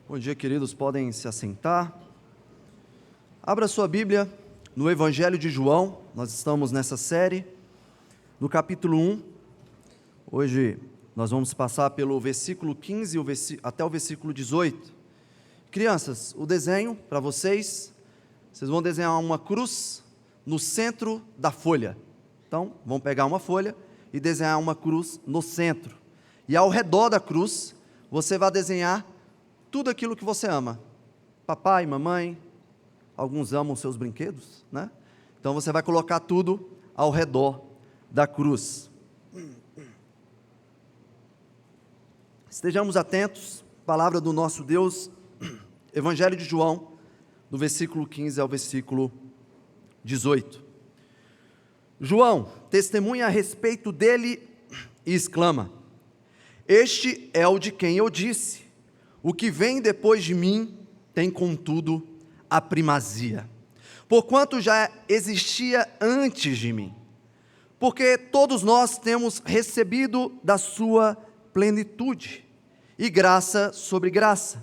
Bom dia, queridos, podem se assentar. Abra sua Bíblia no Evangelho de João, nós estamos nessa série, no capítulo 1. Hoje nós vamos passar pelo versículo 15 até o versículo 18. Crianças, o desenho para vocês vão desenhar uma cruz no centro da folha. Então, vão pegar uma folha e desenhar uma cruz no centro. E ao redor da cruz, você vai desenhar tudo aquilo que você ama. Papai, mamãe, alguns amam seus brinquedos, né? Então você vai colocar tudo ao redor da cruz. Estejamos atentos, palavra do nosso Deus, Evangelho de João, do versículo 15 ao versículo 18. João testemunha a respeito dele e exclama: Este é o de quem eu disse, o que vem depois de mim tem contudo a primazia, porquanto já existia antes de mim, porque todos nós temos recebido da sua plenitude, e graça sobre graça,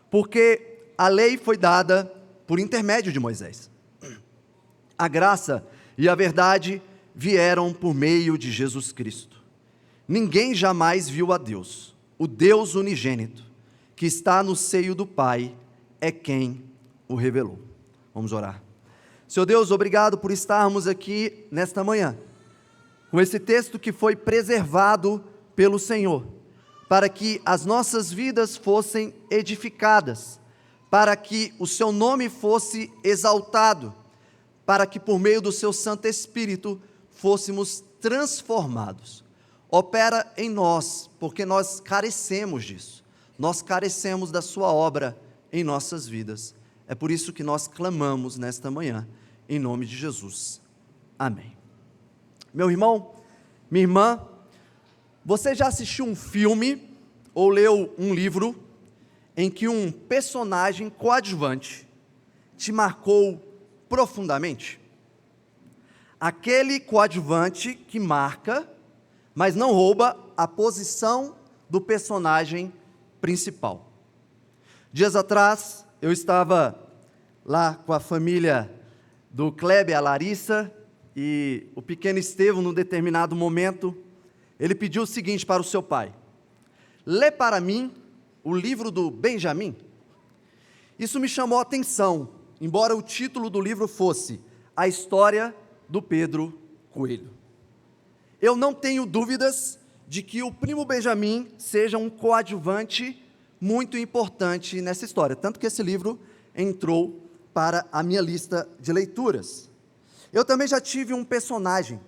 porque a lei foi dada por intermédio de Moisés. A graça e a verdade vieram por meio de Jesus Cristo. Ninguém jamais viu a Deus, o Deus unigênito, que está no seio do Pai, é quem o revelou. Vamos orar. Senhor Deus, obrigado por estarmos aqui nesta manhã, com esse texto que foi preservado pelo Senhor, para que as nossas vidas fossem edificadas, para que o seu nome fosse exaltado, para que por meio do seu Santo Espírito fôssemos transformados. Opera em nós, porque nós carecemos disso, nós carecemos da sua obra em nossas vidas. É por isso que nós clamamos nesta manhã, em nome de Jesus. Amém. Meu irmão, minha irmã, você já assistiu um filme ou leu um livro em que um personagem coadjuvante te marcou profundamente? Aquele coadjuvante que marca, mas não rouba a posição do personagem principal. Dias atrás, eu estava lá com a família do Kleber, a Larissa, e o pequeno Estevão, num determinado momento, ele pediu o seguinte para o seu pai: lê para mim o livro do Benjamin. Isso me chamou a atenção, embora o título do livro fosse A História do Pedro Coelho. Eu não tenho dúvidas de que o primo Benjamin seja um coadjuvante muito importante nessa história, tanto que esse livro entrou para a minha lista de leituras. Eu também já tive uma personagem,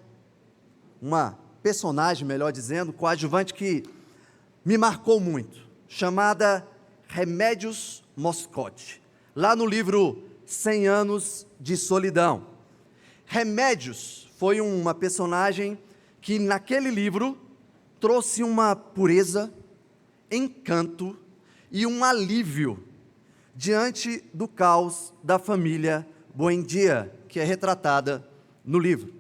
melhor dizendo, coadjuvante que me marcou muito, chamada Remédios Moscote, lá no livro 100 Anos de Solidão. Remédios foi uma personagem que naquele livro trouxe uma pureza, encanto e um alívio diante do caos da família Buendia, que é retratada no livro.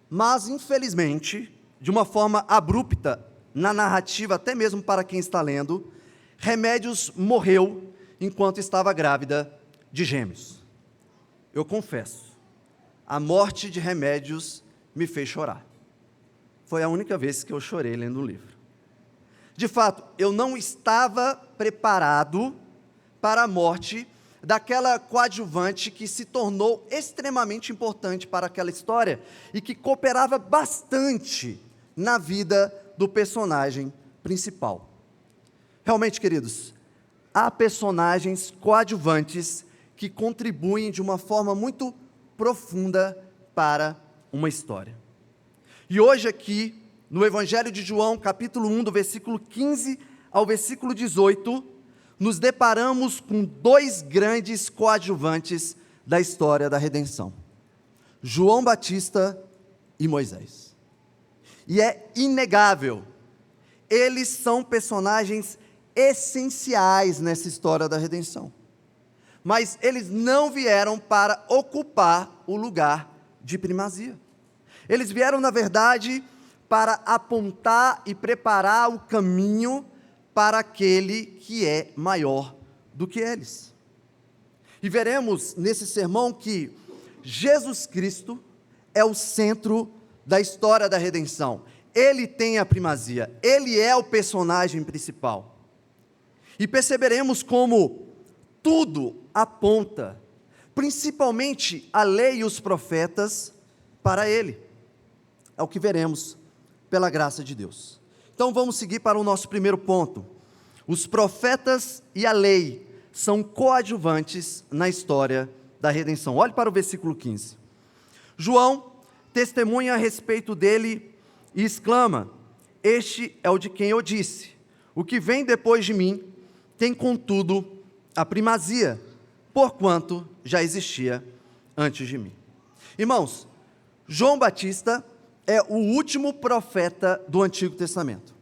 Mas, infelizmente, de uma forma abrupta na narrativa, até mesmo para quem está lendo, Remédios morreu enquanto estava grávida de gêmeos. Eu confesso, a morte de Remédios me fez chorar. Foi a única vez que eu chorei lendo o livro. De fato, eu não estava preparado para a morte daquela coadjuvante que se tornou extremamente importante para aquela história e que cooperava bastante na vida do personagem principal. Realmente, queridos, há personagens coadjuvantes que contribuem de uma forma muito profunda para uma história. E hoje aqui, no Evangelho de João, capítulo 1, do versículo 15 ao versículo 18, nos deparamos com dois grandes coadjuvantes da história da redenção: João Batista e Moisés. E é inegável, eles são personagens essenciais nessa história da redenção. Mas eles não vieram para ocupar o lugar de primazia. Eles vieram, na verdade, para apontar e preparar o caminho para aquele que é maior do que eles. E veremos nesse sermão que Jesus Cristo é o centro da história da redenção. Ele tem a primazia, ele é o personagem principal. E perceberemos como tudo aponta, principalmente a lei e os profetas, para ele. É o que veremos pela graça de Deus. Então vamos seguir para o nosso primeiro ponto. Os profetas e a lei são coadjuvantes na história da redenção. Olhe para o versículo 15. João testemunha a respeito dele e exclama: este é o de quem eu disse, o que vem depois de mim tem contudo a primazia, porquanto já existia antes de mim. Irmãos, João Batista é o último profeta do Antigo Testamento,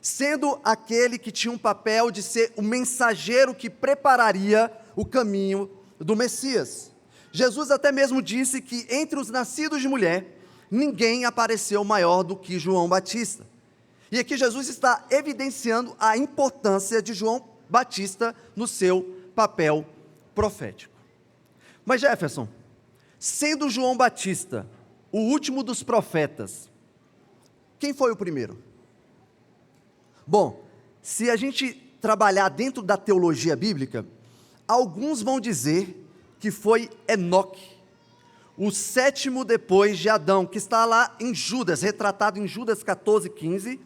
sendo aquele que tinha um papel de ser o mensageiro que prepararia o caminho do Messias. Jesus até mesmo disse que entre os nascidos de mulher, ninguém apareceu maior do que João Batista. E aqui Jesus está evidenciando a importância de João Batista no seu papel profético. Mas Jefferson, sendo João Batista o último dos profetas, quem foi o primeiro? Bom, se a gente trabalhar dentro da teologia bíblica, alguns vão dizer que foi Enoque, o sétimo depois de Adão, que está lá em Judas, retratado em Judas 14:15,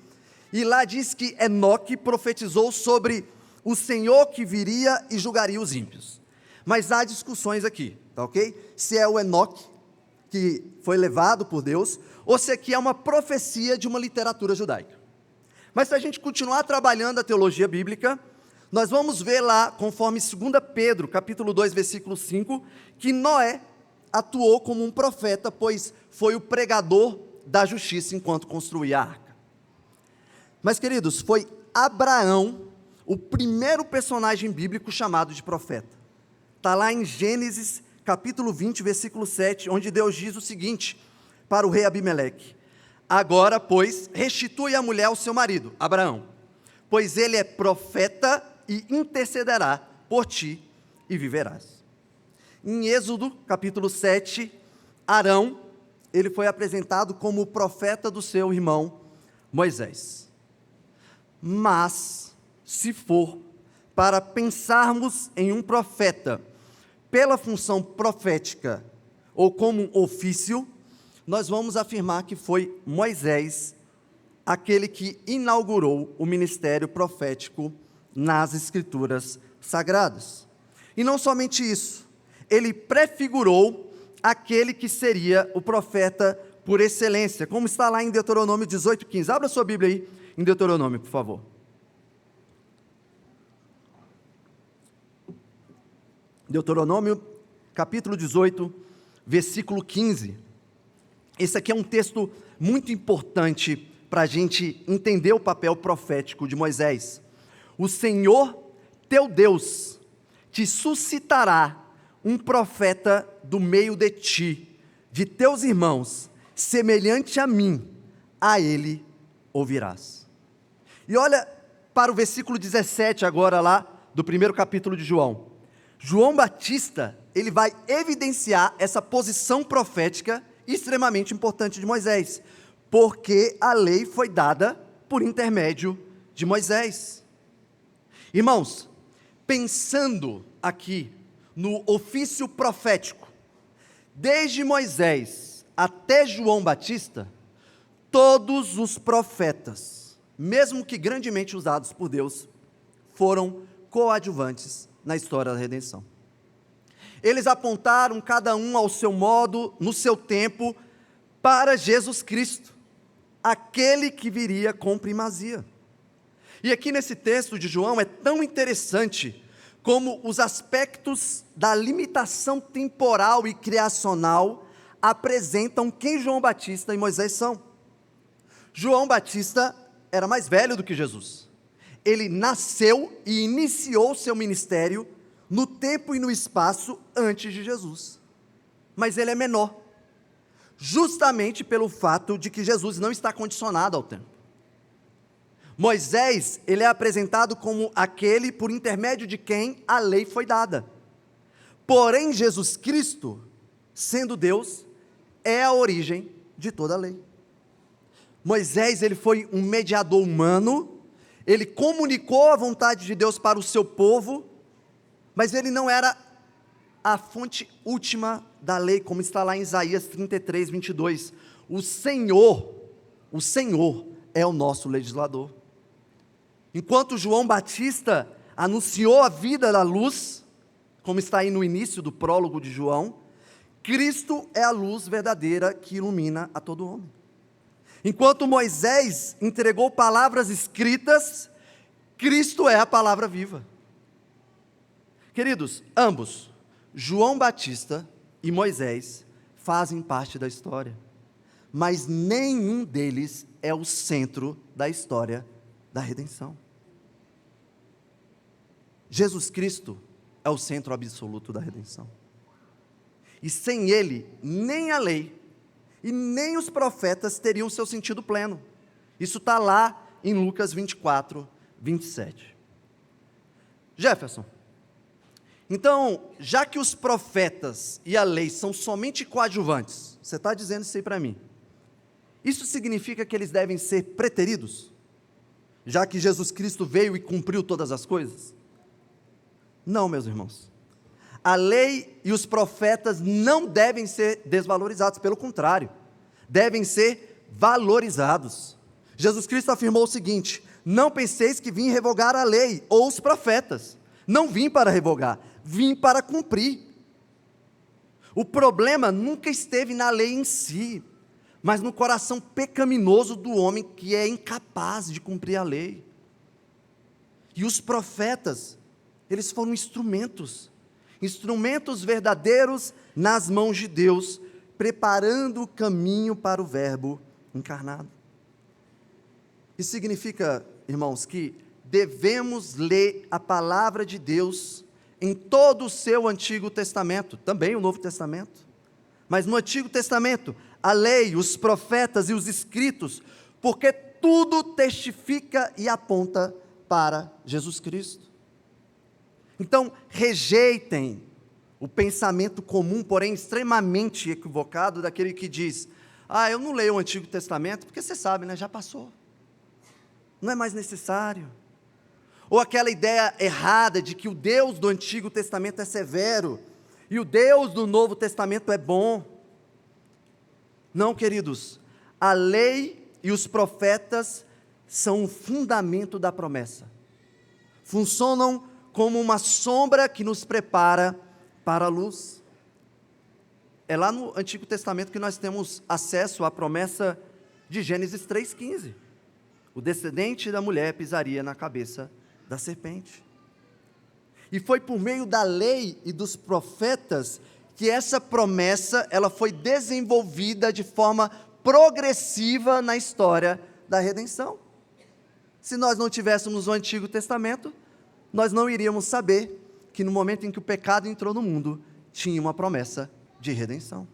e lá diz que Enoque profetizou sobre o Senhor que viria e julgaria os ímpios. Mas há discussões aqui, tá ok? Se é o Enoque que foi levado por Deus, ou se aqui é uma profecia de uma literatura judaica. Mas se a gente continuar trabalhando a teologia bíblica, nós vamos ver lá, conforme 2 Pedro, capítulo 2, versículo 5, que Noé atuou como um profeta, pois foi o pregador da justiça enquanto construía a arca. Mas queridos, foi Abraão o primeiro personagem bíblico chamado de profeta. Está lá em Gênesis capítulo 20, versículo 7, onde Deus diz o seguinte para o rei Abimeleque: agora, pois, restitui a mulher ao seu marido, Abraão, pois ele é profeta e intercederá por ti e viverás. Em Êxodo, capítulo 7, Arão, ele foi apresentado como o profeta do seu irmão Moisés. Mas, se for para pensarmos em um profeta pela função profética ou como um ofício, nós vamos afirmar que foi Moisés aquele que inaugurou o ministério profético nas Escrituras Sagradas. E não somente isso, ele prefigurou aquele que seria o profeta por excelência, como está lá em Deuteronômio 18:15. Abra sua Bíblia aí, em Deuteronômio, por favor. Deuteronômio, capítulo 18, versículo 15. Esse aqui é um texto muito importante para a gente entender o papel profético de Moisés. O Senhor, teu Deus, te suscitará um profeta do meio de ti, de teus irmãos, semelhante a mim, a ele ouvirás. E olha para o versículo 17 agora lá, do primeiro capítulo de João. João Batista, ele vai evidenciar essa posição profética extremamente importante de Moisés, porque a lei foi dada por intermédio de Moisés. Irmãos, pensando aqui no ofício profético, desde Moisés até João Batista, todos os profetas, mesmo que grandemente usados por Deus, foram coadjuvantes na história da redenção. Eles apontaram cada um ao seu modo, no seu tempo, para Jesus Cristo, aquele que viria com primazia. E aqui nesse texto de João é tão interessante como os aspectos da limitação temporal e criacional apresentam quem João Batista e Moisés são. João Batista era mais velho do que Jesus. Ele nasceu e iniciou seu ministério no tempo e no espaço antes de Jesus. Mas ele é menor, justamente pelo fato de que Jesus não está condicionado ao tempo. Moisés, ele é apresentado como aquele por intermédio de quem a lei foi dada. Porém, Jesus Cristo, sendo Deus, é a origem de toda a lei. Moisés, ele foi um mediador humano, ele comunicou a vontade de Deus para o seu povo, mas ele não era a fonte última da lei, como está lá em Isaías 33, 22. O Senhor é o nosso legislador. Enquanto João Batista anunciou a vida da luz, como está aí no início do prólogo de João, Cristo é a luz verdadeira que ilumina a todo homem. Enquanto Moisés entregou palavras escritas, Cristo é a palavra viva. Queridos, ambos, João Batista e Moisés, fazem parte da história, mas nenhum deles é o centro da história da redenção. Jesus Cristo é o centro absoluto da redenção. E sem Ele, nem a lei e nem os profetas teriam seu sentido pleno. Isso está lá em Lucas 24, 27. Jefferson, então, já que os profetas e a lei são somente coadjuvantes, você está dizendo isso aí para mim, isso significa que eles devem ser preteridos? Já que Jesus Cristo veio e cumpriu todas as coisas? Não, meus irmãos. A lei e os profetas não devem ser desvalorizados, pelo contrário, devem ser valorizados. Jesus Cristo afirmou o seguinte: não penseis que vim revogar a lei ou os profetas. Não vim para revogar, vim para cumprir. O problema nunca esteve na lei em si, mas no coração pecaminoso do homem que é incapaz de cumprir a lei. E os profetas, eles foram instrumentos verdadeiros nas mãos de Deus, preparando o caminho para o Verbo encarnado. Isso significa, irmãos, que devemos ler a palavra de Deus em todo o seu Antigo Testamento, também o Novo Testamento, mas no Antigo Testamento, a lei, os profetas e os escritos, porque tudo testifica e aponta para Jesus Cristo. Então, rejeitem o pensamento comum, porém extremamente equivocado, daquele que diz: eu não leio o Antigo Testamento, porque você sabe, né, já passou, não é mais necessário. Ou aquela ideia errada de que o Deus do Antigo Testamento é severo, e o Deus do Novo Testamento é bom. Não, queridos, a lei e os profetas são o fundamento da promessa, funcionam como uma sombra que nos prepara para a luz. É lá no Antigo Testamento que nós temos acesso à promessa de Gênesis 3,15. O descendente da mulher pisaria na cabeça da serpente. E foi por meio da lei e dos profetas que essa promessa ela foi desenvolvida de forma progressiva na história da redenção. Se nós não tivéssemos o Antigo Testamento, nós não iríamos saber que no momento em que o pecado entrou no mundo, tinha uma promessa de redenção.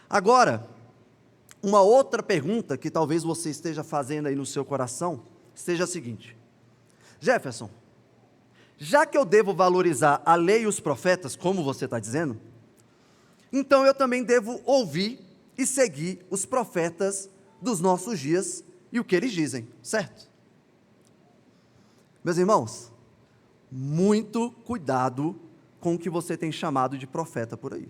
Agora, uma outra pergunta que talvez você esteja fazendo aí no seu coração, seja a seguinte: Jefferson, já que eu devo valorizar a lei e os profetas, como você está dizendo, então eu também devo ouvir e seguir os profetas dos nossos dias e o que eles dizem, certo? Meus irmãos, muito cuidado com o que você tem chamado de profeta por aí.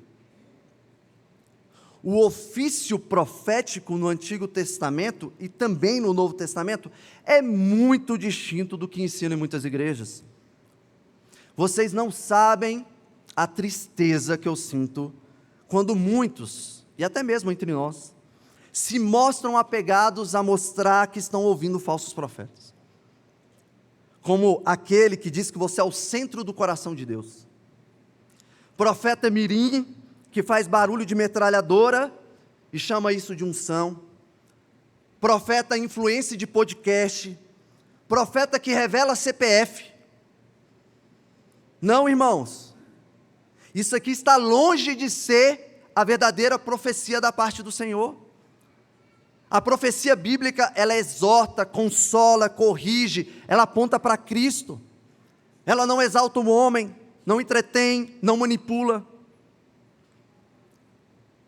O ofício profético no Antigo Testamento e também no Novo Testamento é muito distinto do que ensina em muitas igrejas. Vocês não sabem a tristeza que eu sinto quando muitos, e até mesmo entre nós, se mostram apegados a mostrar que estão ouvindo falsos profetas. Como aquele que diz que você é o centro do coração de Deus. Profeta mirim, que faz barulho de metralhadora e chama isso de unção. Profeta influência de podcast. Profeta que revela CPF. Não, irmãos. Isso aqui está longe de ser a verdadeira profecia da parte do Senhor. A profecia bíblica, ela exorta, consola, corrige, ela aponta para Cristo. Ela não exalta o homem, não entretém, não manipula.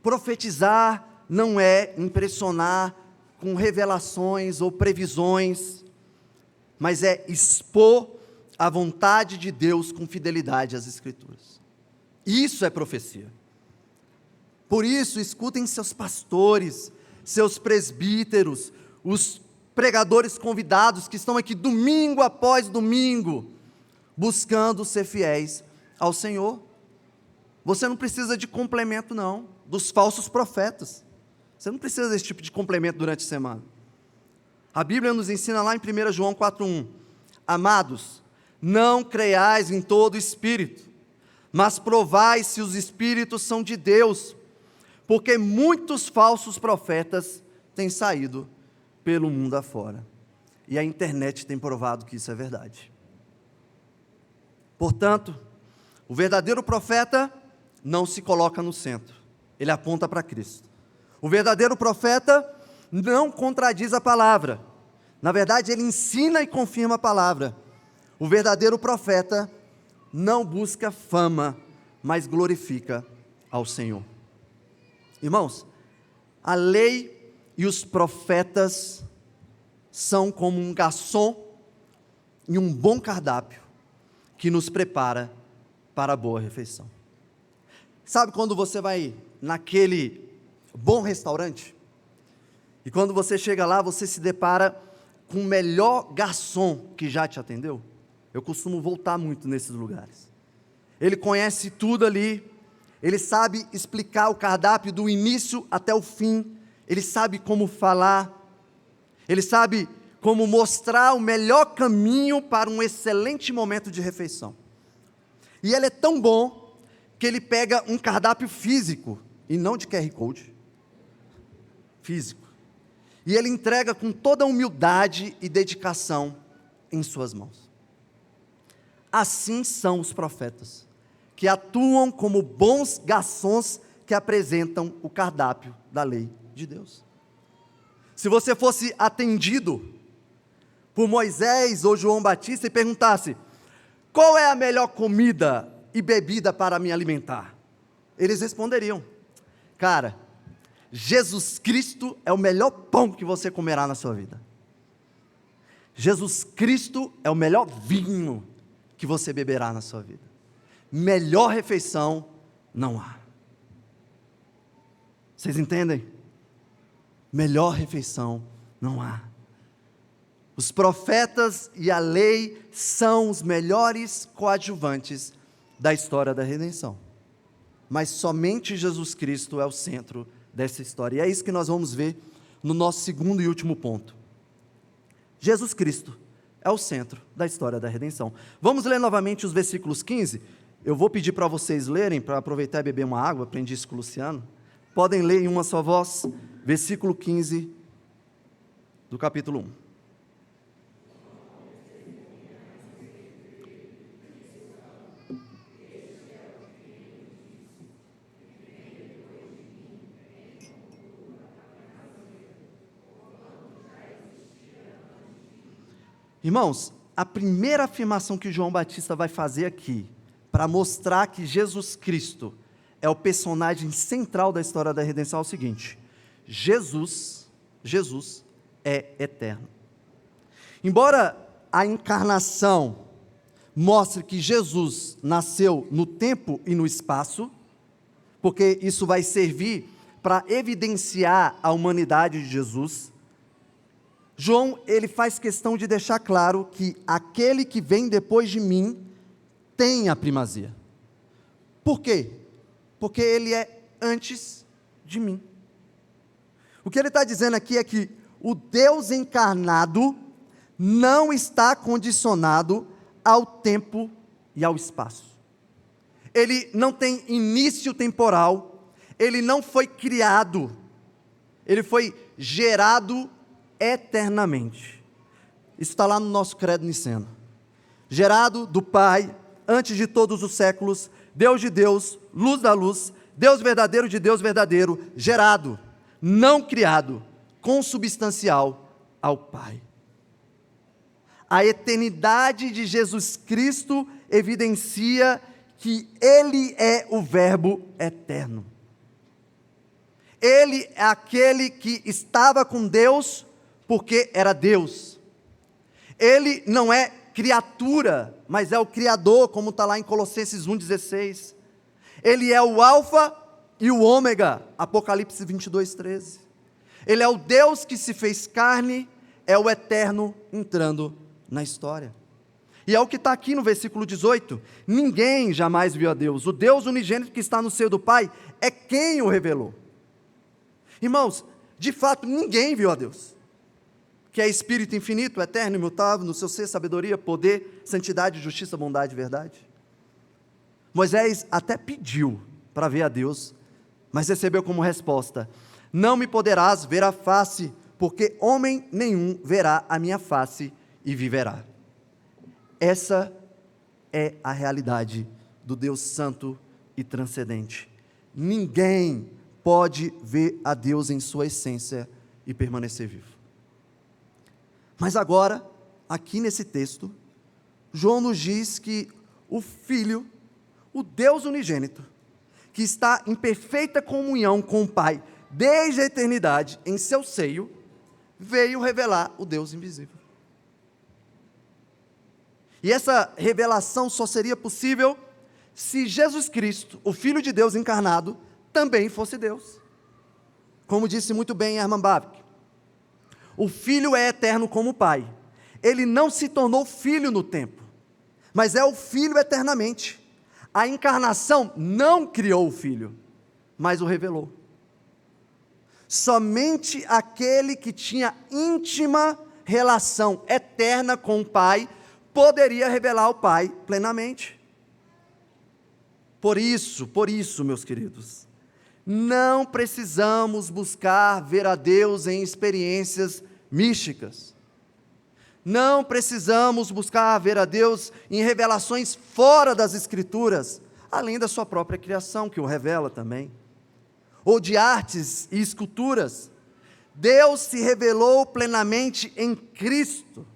Profetizar não é impressionar com revelações ou previsões, mas é expor a vontade de Deus com fidelidade às Escrituras. Isso é profecia. Por isso, escutem seus pastores, seus presbíteros, os pregadores convidados que estão aqui domingo após domingo, buscando ser fiéis ao Senhor. Você não precisa de complemento não, dos falsos profetas. Você não precisa desse tipo de complemento durante a semana. A Bíblia nos ensina lá em 1 João 4,1: Amados, não creiais em todo espírito, mas provai se os espíritos são de Deus, porque muitos falsos profetas têm saído pelo mundo afora. E a internet tem provado que isso é verdade. Portanto, o verdadeiro profeta não se coloca no centro, ele aponta para Cristo. O verdadeiro profeta não contradiz a palavra, na verdade ele ensina e confirma a palavra. O verdadeiro profeta não busca fama, mas glorifica ao Senhor. Irmãos, a lei e os profetas são como um garçom e um bom cardápio que nos prepara para a boa refeição. Sabe quando você vai naquele bom restaurante? E quando você chega lá, você se depara com o melhor garçom que já te atendeu? Eu costumo voltar muito nesses lugares. Ele conhece tudo ali, ele sabe explicar o cardápio do início até o fim, ele sabe como falar, ele sabe como mostrar o melhor caminho para um excelente momento de refeição. E ele é tão bom que ele pega um cardápio físico, e não de QR Code, físico, e ele entrega com toda a humildade e dedicação em suas mãos. Assim são os profetas, que atuam como bons garçons que apresentam o cardápio da lei de Deus. Se você fosse atendido por Moisés ou João Batista e perguntasse: qual é a melhor comida e bebida para me alimentar? Eles responderiam: cara, Jesus Cristo é o melhor pão que você comerá na sua vida. Jesus Cristo é o melhor vinho que você beberá na sua vida. Melhor refeição não há. Vocês entendem? Melhor refeição não há. Os profetas e a lei são os melhores coadjuvantes da história da redenção. Mas somente Jesus Cristo é o centro dessa história. E é isso que nós vamos ver no nosso segundo e último ponto. Jesus Cristo é o centro da história da redenção. Vamos ler novamente os versículos 15. Eu vou pedir para vocês lerem, para aproveitar e beber uma água, aprendi isso com o Luciano. Podem ler em uma só voz, versículo 15 do capítulo 1. Irmãos, a primeira afirmação que João Batista vai fazer aqui, para mostrar que Jesus Cristo é o personagem central da história da redenção, é o seguinte: Jesus é eterno. Embora a encarnação mostre que Jesus nasceu no tempo e no espaço, porque isso vai servir para evidenciar a humanidade de Jesus, João, ele faz questão de deixar claro que aquele que vem depois de mim tem a primazia. Por quê? Porque ele é antes de mim. O que ele está dizendo aqui é que o Deus encarnado não está condicionado ao tempo e ao espaço. Ele não tem início temporal, ele não foi criado, ele foi gerado eternamente. Isso está lá no nosso credo niceno. Gerado do Pai, antes de todos os séculos, Deus de Deus, luz da luz, Deus verdadeiro de Deus verdadeiro, gerado, não criado, consubstancial ao Pai. A eternidade de Jesus Cristo evidencia que Ele é o Verbo eterno. Ele é aquele que estava com Deus porque era Deus. Ele não é criatura, mas é o Criador, como está lá em Colossenses 1,16. Ele é o Alfa e o Ômega, Apocalipse 22,13. Ele é o Deus que se fez carne, é o eterno entrando na história. E é o que está aqui no versículo 18: ninguém jamais viu a Deus, o Deus unigênito que está no seio do Pai é quem o revelou. Irmãos, de fato ninguém viu a Deus, que é Espírito infinito, eterno, imutável, no seu ser, sabedoria, poder, santidade, justiça, bondade e verdade. Moisés até pediu para ver a Deus, mas recebeu como resposta: não me poderás ver a face, porque homem nenhum verá a minha face e viverá. Essa é a realidade do Deus santo e transcendente. Ninguém pode ver a Deus em sua essência e permanecer vivo. Mas agora, aqui nesse texto, João nos diz que o Filho, o Deus unigênito, que está em perfeita comunhão com o Pai desde a eternidade em seu seio, veio revelar o Deus invisível. E essa revelação só seria possível se Jesus Cristo, o Filho de Deus encarnado, também fosse Deus. Como disse muito bem Herman Bavinck, o Filho é eterno como o Pai. Ele não se tornou filho no tempo, mas é o Filho eternamente. A encarnação não criou o Filho, mas o revelou. Somente aquele que tinha íntima relação eterna com o Pai poderia revelar o Pai plenamente. Por isso, meus queridos, não precisamos buscar ver a Deus em experiências místicas. Não precisamos buscar ver a Deus em revelações fora das Escrituras, além da sua própria criação, que o revela também, ou de artes e esculturas. Deus se revelou plenamente em Cristo,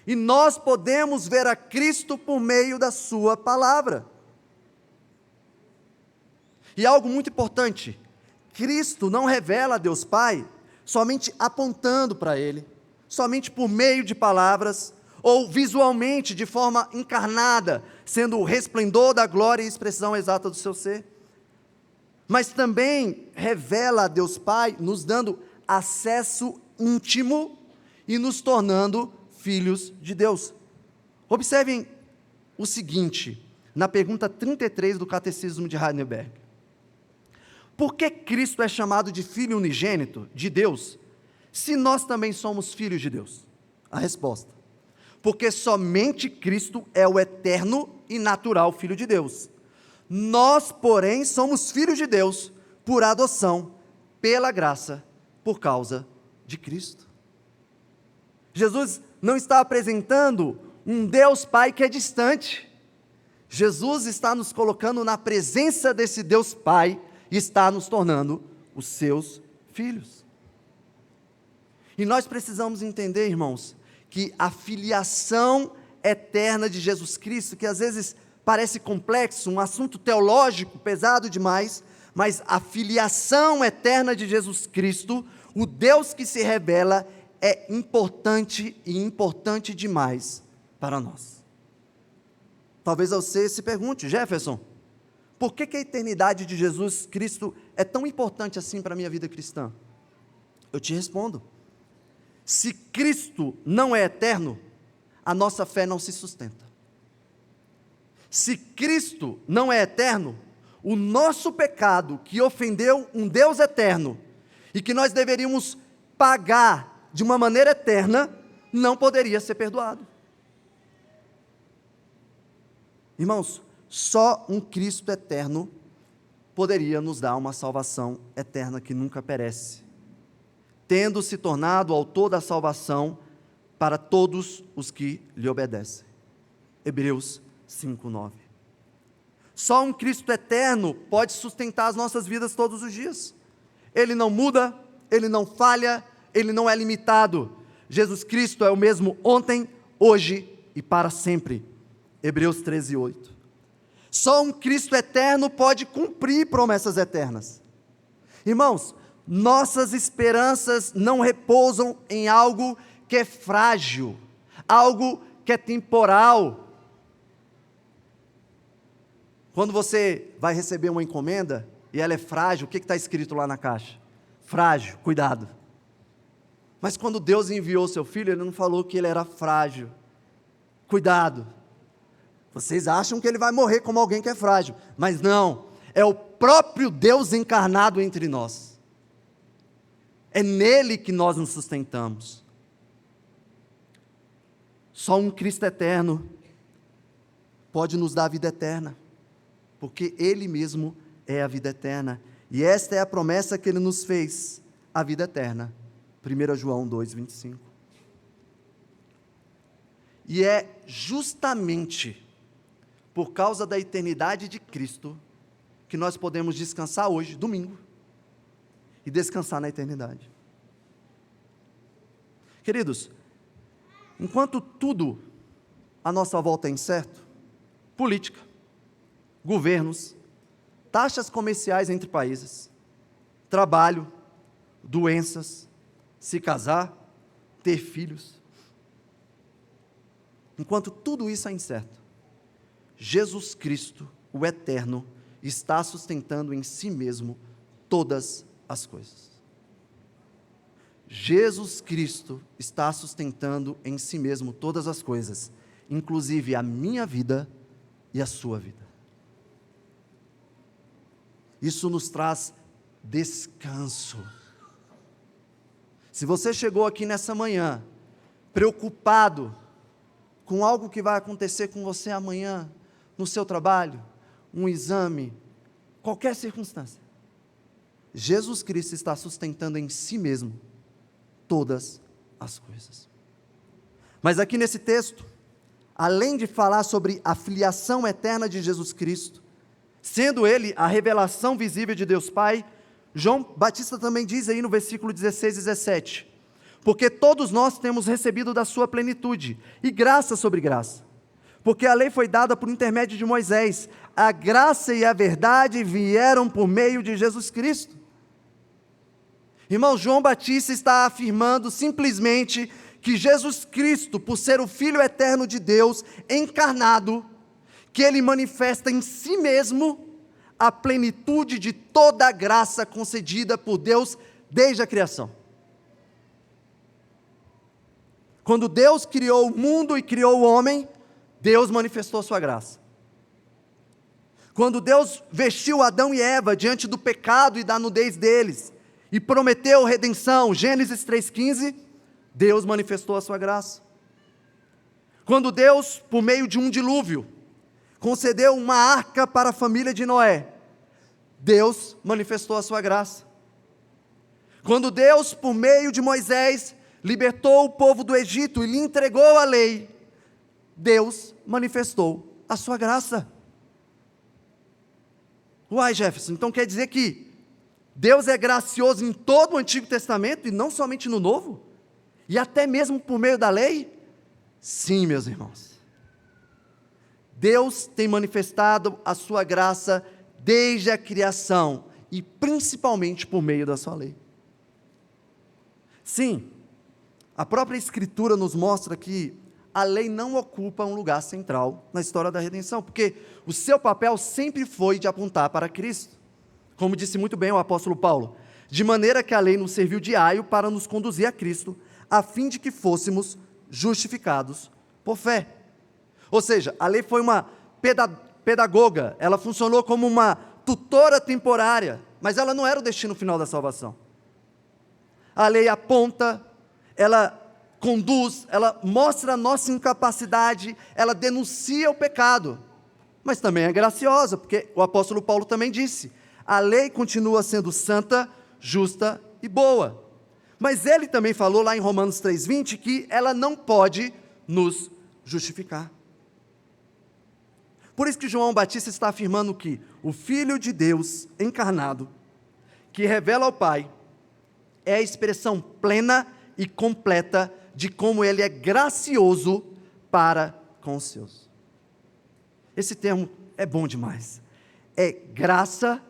e nós podemos ver a Cristo por meio da sua palavra. E algo muito importante: Cristo não revela a Deus Pai somente apontando para Ele, somente por meio de palavras, ou visualmente, de forma encarnada, sendo o resplendor da glória e expressão exata do seu ser, mas também revela a Deus Pai, nos dando acesso íntimo e nos tornando filhos de Deus. Observem o seguinte, na pergunta 33 do Catecismo de Heidelberg: por que Cristo é chamado de Filho unigênito de Deus, se nós também somos filhos de Deus? A resposta: porque somente Cristo é o eterno e natural Filho de Deus. Nós, porém, somos filhos de Deus por adoção, pela graça, por causa de Cristo. Jesus não está apresentando um Deus Pai que é distante. Jesus está nos colocando na presença desse Deus Pai e está nos tornando os seus filhos. E nós precisamos entender, irmãos, que a filiação eterna de Jesus Cristo, que às vezes parece complexo, um assunto teológico pesado demais, mas a filiação eterna de Jesus Cristo, o Deus que se revela, é importante e importante demais para nós. Talvez você se pergunte: Jefferson, por que a eternidade de Jesus Cristo é tão importante assim para a minha vida cristã? Eu te respondo: se Cristo não é eterno, a nossa fé não se sustenta. Se Cristo não é eterno, o nosso pecado que ofendeu um Deus eterno e que nós deveríamos pagar de uma maneira eterna, não poderia ser perdoado. Irmãos, só um Cristo eterno poderia nos dar uma salvação eterna que nunca perece, tendo se tornado o autor da salvação para todos os que lhe obedecem. Hebreus 5:9. Só um Cristo eterno pode sustentar as nossas vidas todos os dias. Ele não muda, Ele não falha, ele não é limitado. Jesus Cristo é o mesmo ontem, hoje e para sempre. Hebreus 13:8. Só um Cristo eterno pode cumprir promessas eternas. Irmãos, nossas esperanças não repousam em algo que é frágil, algo que é temporal. Quando você vai receber uma encomenda e ela é frágil, o que está escrito lá na caixa? Frágil, cuidado. Mas quando Deus enviou seu filho, ele não falou que ele era frágil. Cuidado. Vocês acham que ele vai morrer como alguém que é frágil, mas não, é o próprio Deus encarnado entre nós. É nele que nós nos sustentamos. Só um Cristo eterno pode nos dar a vida eterna, porque ele mesmo é a vida eterna, e esta é a promessa que ele nos fez, a vida eterna. 1 João 2:25. E é justamente por causa da eternidade de Cristo que nós podemos descansar hoje, domingo, e descansar na eternidade. Queridos, enquanto tudo à nossa volta é incerto, política, governos, taxas comerciais entre países, trabalho, doenças, se casar, ter filhos. Enquanto tudo isso é incerto, Jesus Cristo, o Eterno, está sustentando em si mesmo todas as coisas. Jesus Cristo está sustentando em si mesmo todas as coisas, inclusive a minha vida e a sua vida. Isso nos traz descanso. Se você chegou aqui nessa manhã, preocupado com algo que vai acontecer com você amanhã, no seu trabalho, um exame, qualquer circunstância, Jesus Cristo está sustentando em si mesmo todas as coisas. Mas aqui nesse texto, além de falar sobre a filiação eterna de Jesus Cristo, sendo ele a revelação visível de Deus Pai, João Batista também diz aí no versículo 16 e 17, porque todos nós temos recebido da sua plenitude, e graça sobre graça, porque a lei foi dada por intermédio de Moisés, a graça e a verdade vieram por meio de Jesus Cristo. Irmão, João Batista está afirmando simplesmente que Jesus Cristo, por ser o Filho eterno de Deus, encarnado, que ele manifesta em si mesmo a plenitude de toda a graça concedida por Deus desde a criação. Quando Deus criou o mundo e criou o homem, Deus manifestou a sua graça. Quando Deus vestiu Adão e Eva diante do pecado e da nudez deles, e prometeu redenção, Gênesis 3,15, Deus manifestou a sua graça. Quando Deus, por meio de um dilúvio, concedeu uma arca para a família de Noé, Deus manifestou a sua graça. Quando Deus, por meio de Moisés, libertou o povo do Egito e lhe entregou a lei, Deus manifestou a sua graça. Uai, Jefferson, então quer dizer que Deus é gracioso em todo o Antigo Testamento e não somente no Novo? E até mesmo por meio da lei? Sim, meus irmãos. Deus tem manifestado a sua graça desde a criação e principalmente por meio da sua lei. Sim, a própria Escritura nos mostra que a lei não ocupa um lugar central na história da redenção, porque o seu papel sempre foi de apontar para Cristo. Como disse muito bem o apóstolo Paulo, de maneira que a lei nos serviu de aio para nos conduzir a Cristo, a fim de que fôssemos justificados por fé. Ou seja, a lei foi uma pedagoga, ela funcionou como uma tutora temporária, mas ela não era o destino final da salvação. A lei aponta, ela conduz, ela mostra a nossa incapacidade, ela denuncia o pecado, mas também é graciosa, porque o apóstolo Paulo também disse, a lei continua sendo santa, justa e boa. Mas ele também falou lá em Romanos 3,20 que ela não pode nos justificar. Por isso que João Batista está afirmando que o Filho de Deus encarnado, que revela ao Pai, é a expressão plena e completa de como Ele é gracioso para com os seus. Esse termo é bom demais. É graça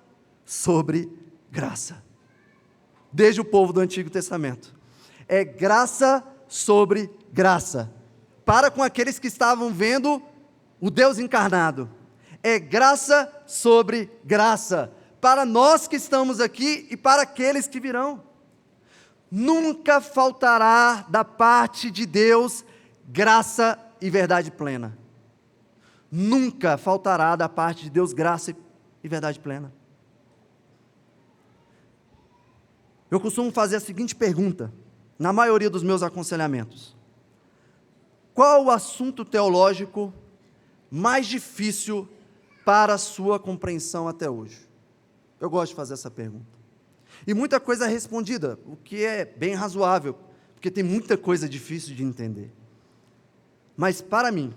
sobre graça. Desde o povo do Antigo Testamento. É graça sobre graça. Para com aqueles que estavam vendo o Deus encarnado. É graça sobre graça. Para nós que estamos aqui e para aqueles que virão. Nunca faltará da parte de Deus graça e verdade plena. Nunca faltará da parte de Deus graça e verdade plena. Eu costumo fazer a seguinte pergunta, na maioria dos meus aconselhamentos: qual o assunto teológico mais difícil para a sua compreensão até hoje? Eu gosto de fazer essa pergunta. E muita coisa é respondida, o que é bem razoável, porque tem muita coisa difícil de entender. Mas para mim,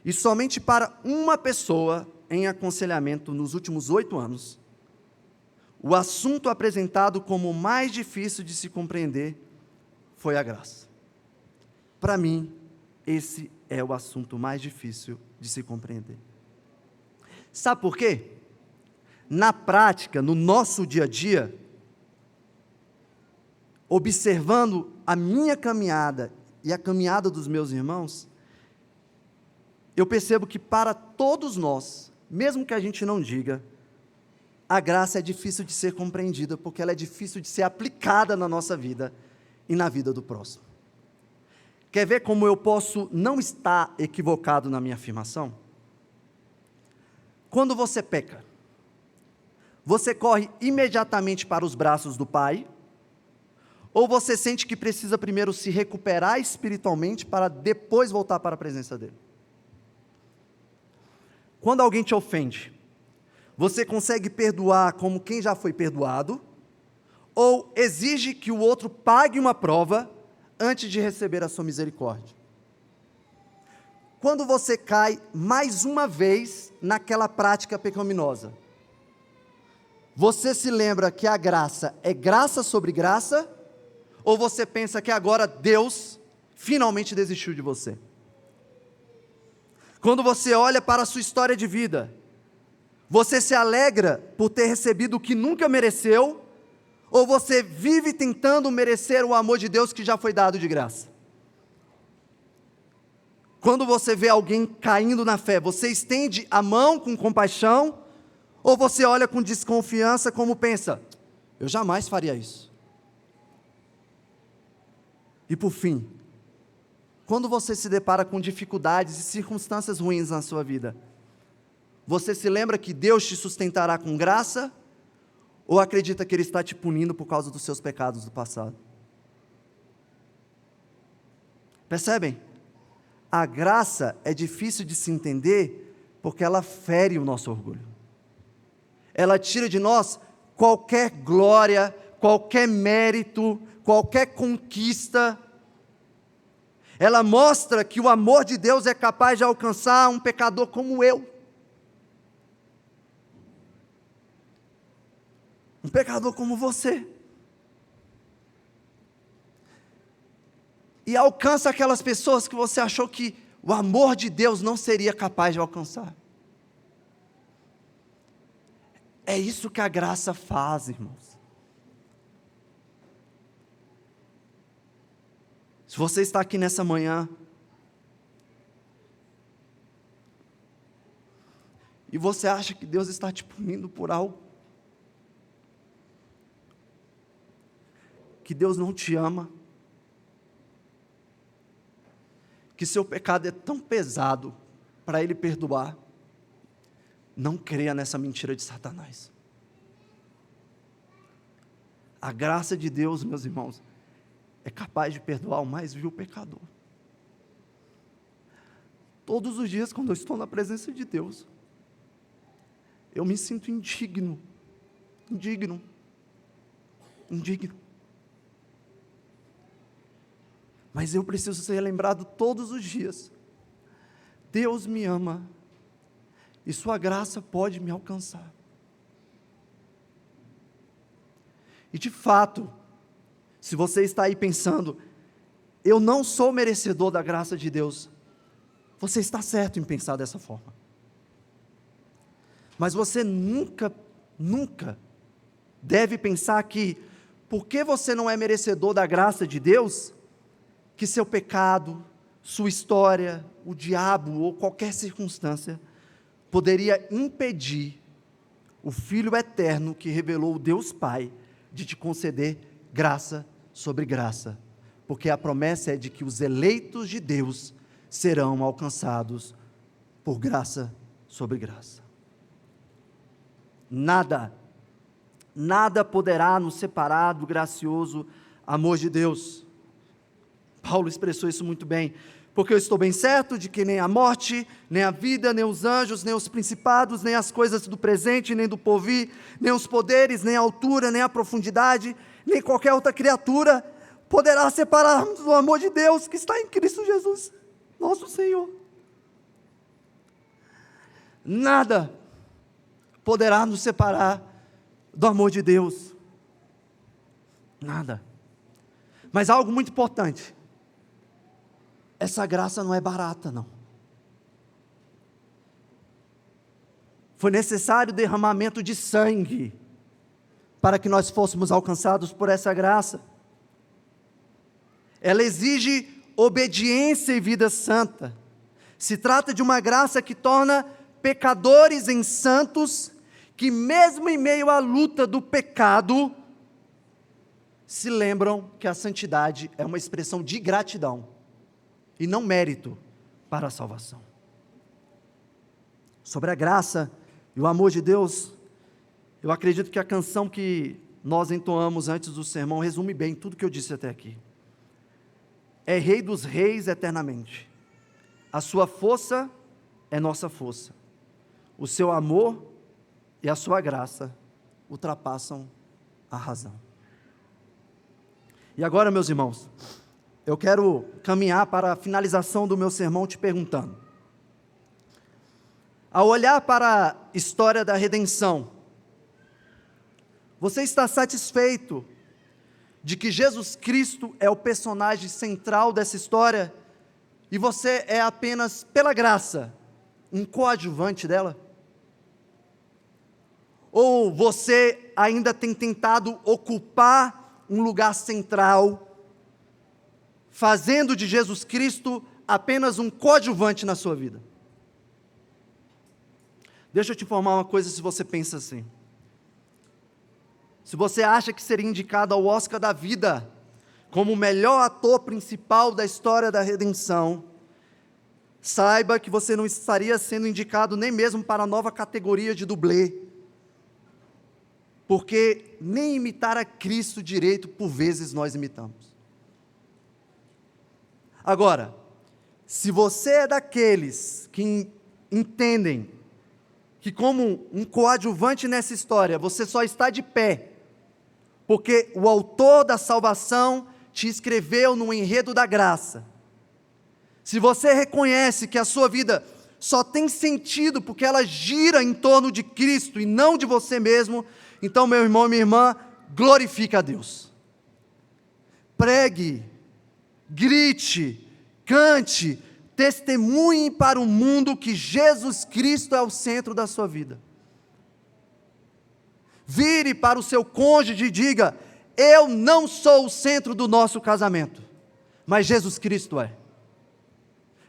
e somente para uma pessoa em aconselhamento nos últimos 8 anos, o assunto apresentado como o mais difícil de se compreender foi a graça. Para mim, esse é o assunto mais difícil de se compreender. Sabe por quê? Na prática, no nosso dia a dia, observando a minha caminhada e a caminhada dos meus irmãos, eu percebo que para todos nós, mesmo que a gente não diga, a graça é difícil de ser compreendida, porque ela é difícil de ser aplicada na nossa vida e na vida do próximo. Quer ver como eu posso não estar equivocado na minha afirmação? Quando você peca, você corre imediatamente para os braços do Pai, ou você sente que precisa primeiro se recuperar espiritualmente para depois voltar para a presença dele? Quando alguém te ofende, você consegue perdoar como quem já foi perdoado, ou exige que o outro pague uma prova antes de receber a sua misericórdia? Quando você cai mais uma vez naquela prática pecaminosa, você se lembra que a graça é graça sobre graça, ou você pensa que agora Deus finalmente desistiu de você? Quando você olha para a sua história de vida, você se alegra por ter recebido o que nunca mereceu, ou você vive tentando merecer o amor de Deus que já foi dado de graça? Quando você vê alguém caindo na fé, você estende a mão com compaixão, ou você olha com desconfiança como pensa, eu jamais faria isso? E por fim, quando você se depara com dificuldades e circunstâncias ruins na sua vida, você se lembra que Deus te sustentará com graça, ou acredita que Ele está te punindo por causa dos seus pecados do passado? Percebem? A graça é difícil de se entender, porque ela fere o nosso orgulho. Ela tira de nós qualquer glória, qualquer mérito, qualquer conquista. Ela mostra que o amor de Deus é capaz de alcançar um pecador como eu. Um pecador como você. E alcança aquelas pessoas que você achou que o amor de Deus não seria capaz de alcançar. É isso que a graça faz, irmãos. Se você está aqui nessa manhã, e você acha que Deus está te punindo por algo, que Deus não te ama, que seu pecado é tão pesado para Ele perdoar, não creia nessa mentira de Satanás. A graça de Deus, meus irmãos, é capaz de perdoar o mais vil pecador. Todos os dias, quando eu estou na presença de Deus, eu me sinto indigno. Mas eu preciso ser lembrado todos os dias. Deus me ama, e sua graça pode me alcançar. E de fato, Se você está aí pensando, eu não sou merecedor da graça de Deus, você está certo em pensar dessa forma. Mas você nunca deve pensar que, porque você não é merecedor da graça de Deus, que seu pecado, sua história, o diabo ou qualquer circunstância poderia impedir o Filho eterno que revelou o Deus Pai de te conceder graça sobre graça, porque a promessa é de que os eleitos de Deus serão alcançados por graça sobre graça. Nada poderá nos separar do gracioso amor de Deus. Paulo expressou isso muito bem. Porque eu estou bem certo de que nem a morte, nem a vida, nem os anjos, nem os principados, nem as coisas do presente, nem do porvir, nem os poderes, nem a altura, nem a profundidade, nem qualquer outra criatura poderá separar-nos do amor de Deus que está em Cristo Jesus, nosso Senhor. Nada poderá nos separar do amor de Deus. Nada. Mas algo muito importante. Essa graça não é barata, não. Foi necessário derramamento de sangue para que nós fôssemos alcançados por essa graça. Ela exige obediência e vida santa. Se trata de uma graça que torna pecadores em santos, que mesmo em meio à luta do pecado, se lembram que a santidade é uma expressão de gratidão e não mérito para a salvação. Sobre a graça e o amor de Deus, eu acredito que a canção que nós entoamos antes do sermão resume bem tudo que eu disse até aqui. É Rei dos Reis eternamente. A sua força é nossa força. O seu amor e a sua graça ultrapassam a razão. E agora, meus irmãos, eu quero caminhar para a finalização do meu sermão te perguntando: ao olhar para a história da redenção, você está satisfeito de que Jesus Cristo é o personagem central dessa história e você é apenas, pela graça, um coadjuvante dela? Ou você ainda tem tentado ocupar um lugar central, fazendo de Jesus Cristo apenas um coadjuvante na sua vida? Deixa eu te informar uma coisa, se você pensa assim. Se você acha que seria indicado ao Oscar da vida como o melhor ator principal da história da redenção, saiba que você não estaria sendo indicado nem mesmo para a nova categoria de dublê, porque nem imitar a Cristo direito por vezes nós imitamos. Agora, se você é daqueles que entendem que como um coadjuvante nessa história, você só está de pé porque o autor da salvação te escreveu no enredo da graça, se você reconhece que a sua vida só tem sentido porque ela gira em torno de Cristo e não de você mesmo, então, meu irmão e minha irmã, glorifique a Deus. Pregue, grite, cante, testemunhe para o mundo que Jesus Cristo é o centro da sua vida. Vire para o seu cônjuge e diga: eu não sou o centro do nosso casamento, mas Jesus Cristo é.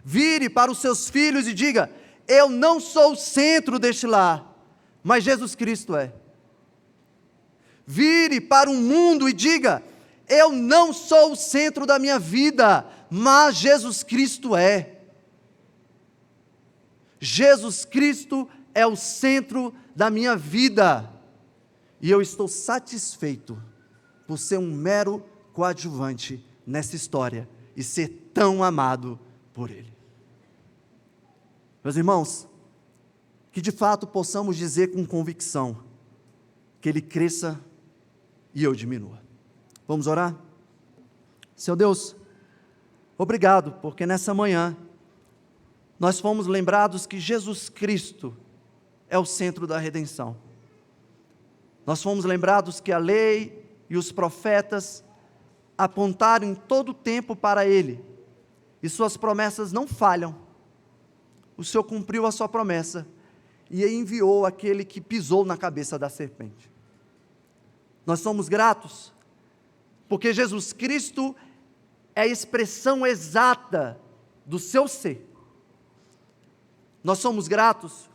Vire para os seus filhos e diga: eu não sou o centro deste lar, mas Jesus Cristo é. Vire para o mundo e diga: eu não sou o centro da minha vida, mas Jesus Cristo é. Jesus Cristo é o centro da minha vida. E eu estou satisfeito por ser um mero coadjuvante nessa história e ser tão amado por Ele. Meus irmãos, que de fato possamos dizer com convicção que Ele cresça e eu diminua. Vamos orar? Senhor Deus, obrigado, porque nessa manhã nós fomos lembrados que Jesus Cristo é o centro da redenção. Nós fomos lembrados que a lei e os profetas apontaram em todo o tempo para Ele, e suas promessas não falham. O Senhor cumpriu a sua promessa, e enviou aquele que pisou na cabeça da serpente. Nós somos gratos, porque Jesus Cristo é a expressão exata do seu ser. Nós somos gratos,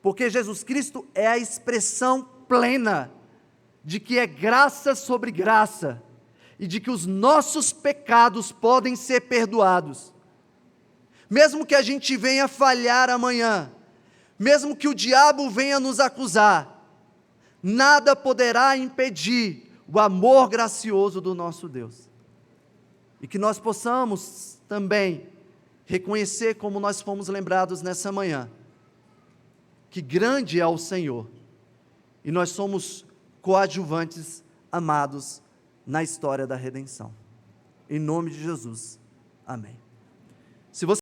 porque Jesus Cristo é a expressão plena de que é graça sobre graça, e de que os nossos pecados podem ser perdoados. Mesmo que a gente venha falhar amanhã, mesmo que o diabo venha nos acusar, nada poderá impedir o amor gracioso do nosso Deus. E que nós possamos também reconhecer, como nós fomos lembrados nessa manhã, que grande é o Senhor, e nós somos coadjuvantes amados na história da redenção. Em nome de Jesus. Amém. Se você